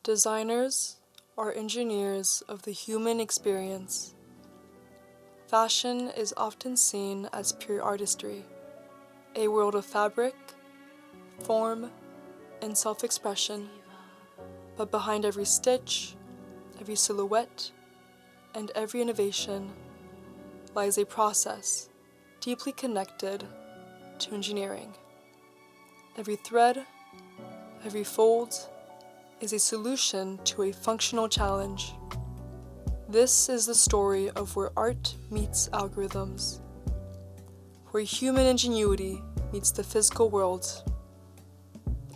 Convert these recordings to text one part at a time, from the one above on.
Designers are engineers of the human experience. Fashion is often seen as pure artistry, a world of fabric, form, and self-expression. But behind every stitch, every silhouette, and every innovation lies a process deeply connected to engineering. Every thread, every fold is a solution to a functional challenge. This is the story of where art meets algorithms, where human ingenuity meets the physical world,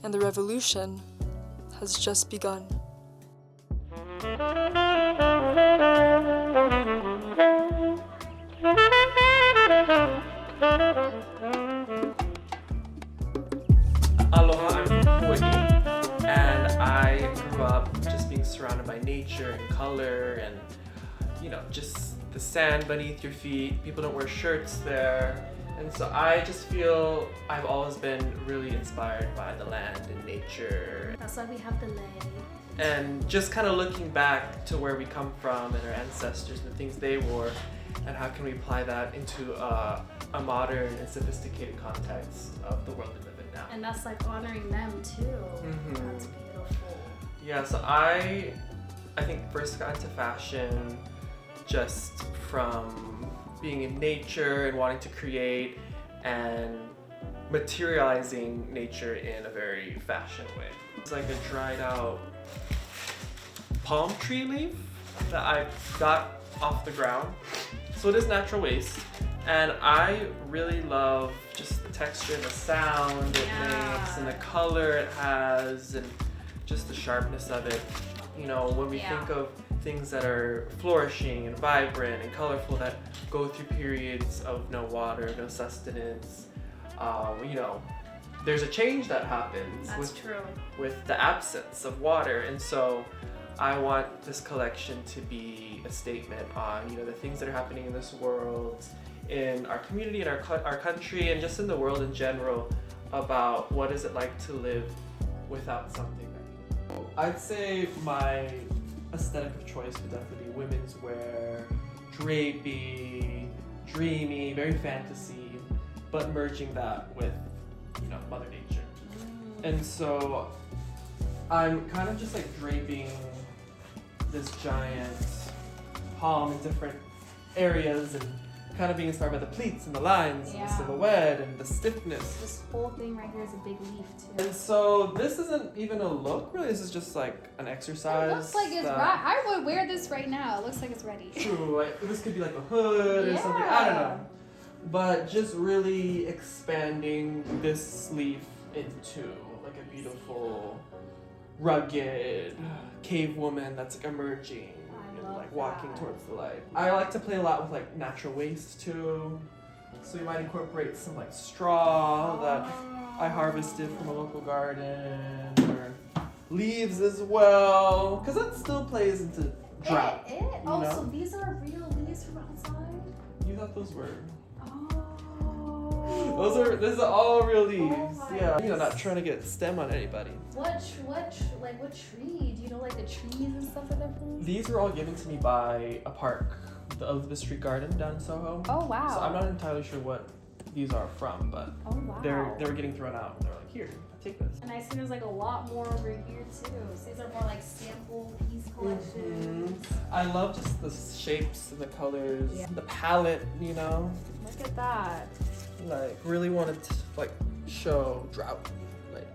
and the revolution has just begun. Aloha, I'm from Hawaii, and I grew up just being surrounded by nature and color and, just the sand beneath your feet. People don't wear shirts there. And so I just feel I've always been really inspired by the land and nature. That's why we have the lake. And just kind of looking back to where we come from and our ancestors and the things they wore, and how can we apply that into a modern and sophisticated context of the world we live in now. And that's like honoring them too. Mhm. That's beautiful. Yeah, so I think first got into fashion just from being in nature and wanting to create and materializing nature in a very fashion way. It's like a dried out palm tree leaf that I got off the ground. So it is natural waste. And I really love just the texture and the sound it makes and the color it has and just the sharpness of it. When we think of things that are flourishing and vibrant and colorful that go through periods of no water, no sustenance, there's a change that happens with the absence of water. And so I want this collection to be a statement on, the things that are happening in this world, in our community, in our country, and just in the world in general, about what is it like to live without something. I'd say my aesthetic of choice would definitely be women's wear, drapey, dreamy, very fantasy, but merging that with, Mother Nature. And so I'm kind of just like draping this giant palm in different areas and kind of being inspired by the pleats and the lines and the silhouette and the stiffness. This whole thing right here is a big leaf too. And so this isn't even a look, really. This is just like an exercise. It looks like it's right. I would wear this right now. It looks like it's ready. True, like this could be like a hood or something. I don't know. But just really expanding this leaf into like a beautiful, rugged cave woman that's like emerging. Walking towards the light. I like to play a lot with like natural waste too. So you might incorporate some like straw that I harvested from a local garden, or leaves as well, because that still plays into drought. So these are real leaves from outside? You thought those were? Oh. These are all real leaves. Oh Not trying to get stem on anybody. What tree? Do you know like the trees and stuff that they're from? These were all given to me by a park, the Elizabeth Street Garden down in Soho. Oh wow. So I'm not entirely sure what these are from, but they were getting thrown out. And they were like, here, take this. And I see there's like a lot more over here too. So these are more like sample piece collections. I love just the shapes and the colors, the palette, Look at that. Like really wanted to like show drought. Like,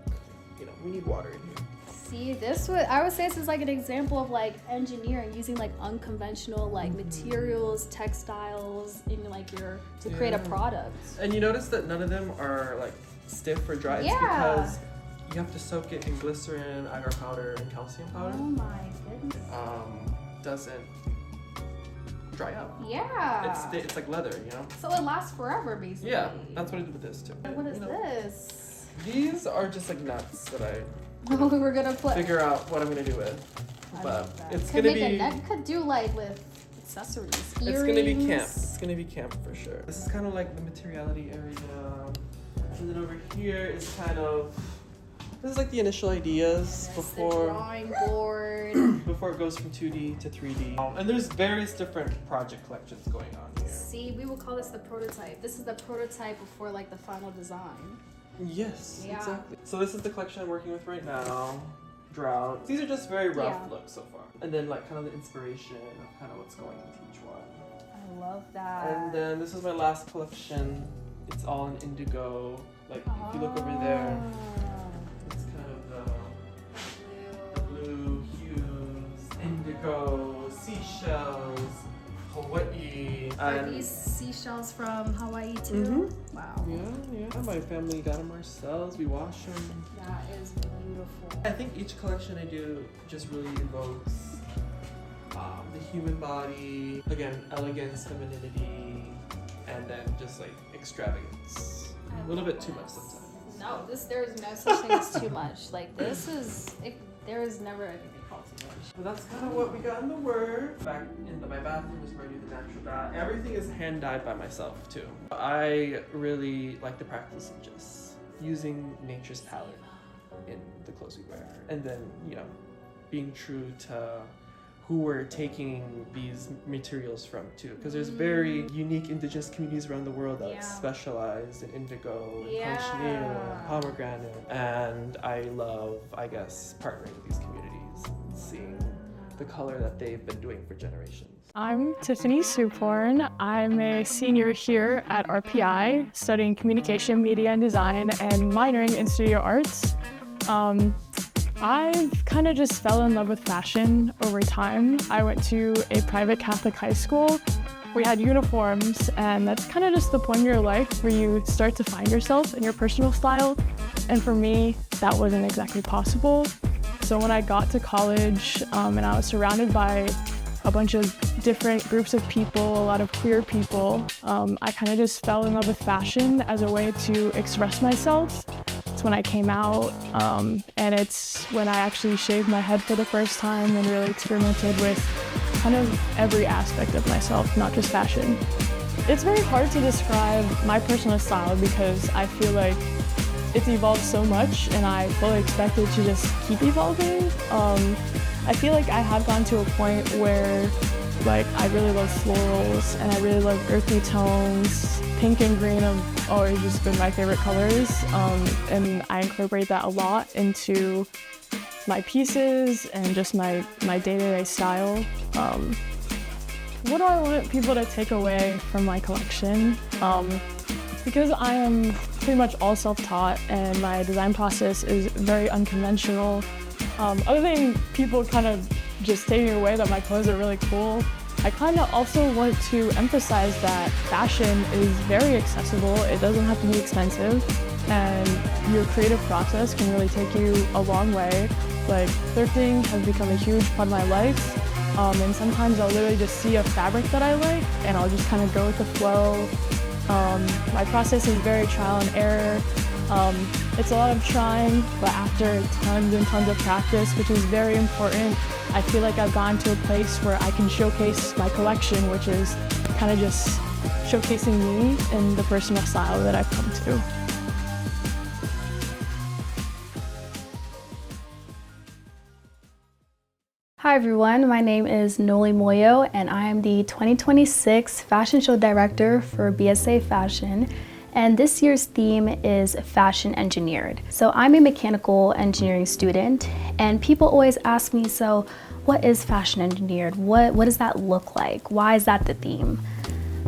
we need water in here. See, I would say this is like an example of like engineering, using like unconventional like materials, textiles in like to create a product. And you notice that none of them are like stiff or dry. It's because you have to soak it in glycerin, agar powder, and calcium powder. Oh my goodness. Doesn't dry out. Yeah. It's like leather, So it lasts forever, basically. Yeah, that's what I did with this too. And what is this? These are just like nuts that I we're gonna figure out what I'm gonna do with. But it's could gonna make be a neck. Could do like with accessories. Earrings. It's gonna be camp. It's gonna be camp for sure. This is kind of like the materiality area, and then over here is kind of This is like the initial ideas before the drawing board. before it goes from 2D to 3D. And there's various different project collections going on here. See, we will call this the prototype. This is the prototype before like the final design. Yes, Yeah. exactly. So this is the collection I'm working with right now. Drought. These are just very rough looks so far. And then like kind of the inspiration of kind of what's going into each one. I love that. And then this is my last collection. It's all in indigo. Like if you look over there, it's kind of the blue hues, indigo, seashells, Hawaii. Are these seashells from Hawaii too? Wow. Yeah. My family got them ourselves. We wash them. That is beautiful. I think each collection I do just really evokes the human body. Again, elegance, femininity, and then just like extravagance. A little bit too much sometimes. No, there is no such thing as too much. Like there is never anything called too much. So that's kind of what we got in the work. Back in my bathroom is where I do the natural dye. Everything is hand dyed by myself too. I really like the practice of just using nature's palette in the clothes we wear, and then being true to who we're taking these materials from too, because there's very unique indigenous communities around the world that specialize in indigo and cochineal and pomegranate, and I love, I guess, partnering with these communities and seeing the color that they've been doing for generations. I'm Tiffany Suporn. I'm a senior here at RPI, studying communication, media, and design, and minoring in studio arts. I've kind of just fell in love with fashion over time. I went to a private Catholic high school. We had uniforms, and that's kind of just the point in your life where you start to find yourself and your personal style. And for me, that wasn't exactly possible. So when I got to college and I was surrounded by a bunch of different groups of people, a lot of queer people, I kind of just fell in love with fashion as a way to express myself. It's when I came out, and it's when I actually shaved my head for the first time and really experimented with kind of every aspect of myself, not just fashion. It's very hard to describe my personal style because I feel like it's evolved so much and I fully expect it to just keep evolving. I feel like I have gotten to a point where I really love florals and I really love earthy tones. Pink and green have always just been my favorite colors, and I incorporate that a lot into my pieces and just my day-to-day style. What do I want people to take away from my collection? Because I am pretty much all self-taught and my design process is very unconventional, other than people kind of just taking away that my clothes are really cool, I kind of also want to emphasize that fashion is very accessible. It doesn't have to be expensive, and your creative process can really take you a long way. Like, thrifting has become a huge part of my life, and sometimes I'll literally just see a fabric that I like, and I'll just kind of go with the flow. My process is very trial and error. It's a lot of trying, but after tons and tons of practice, which is very important, I feel like I've gotten to a place where I can showcase my collection, which is kind of just showcasing me and the personal style that I've come to. Hi everyone, my name is Noli Moyo and I am the 2026 Fashion Show Director for BSA Fashion. And this year's theme is Fashion Engineered. So I'm a mechanical engineering student and people always ask me, so what is Fashion Engineered? What does that look like? Why is that the theme?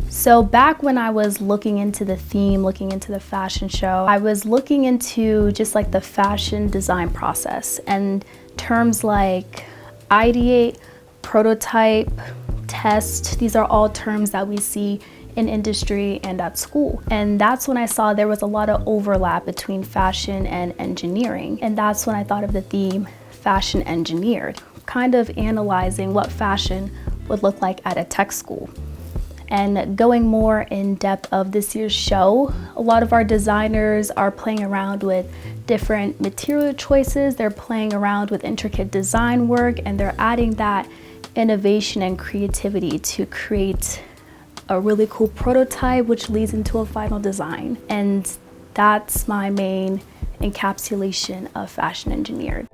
So back when I was looking into the theme, looking into the fashion show, I was looking into just like the fashion design process and terms like ideate, prototype, test. These are all terms that we see in industry and at school. And that's when I saw there was a lot of overlap between fashion and engineering. And that's when I thought of the theme Fashion Engineered, kind of analyzing what fashion would look like at a tech school. And going more in depth of this year's show, a lot of our designers are playing around with different material choices, they're playing around with intricate design work, and they're adding that innovation and creativity to create a really cool prototype, which leads into a final design. And that's my main encapsulation of fashion engineered.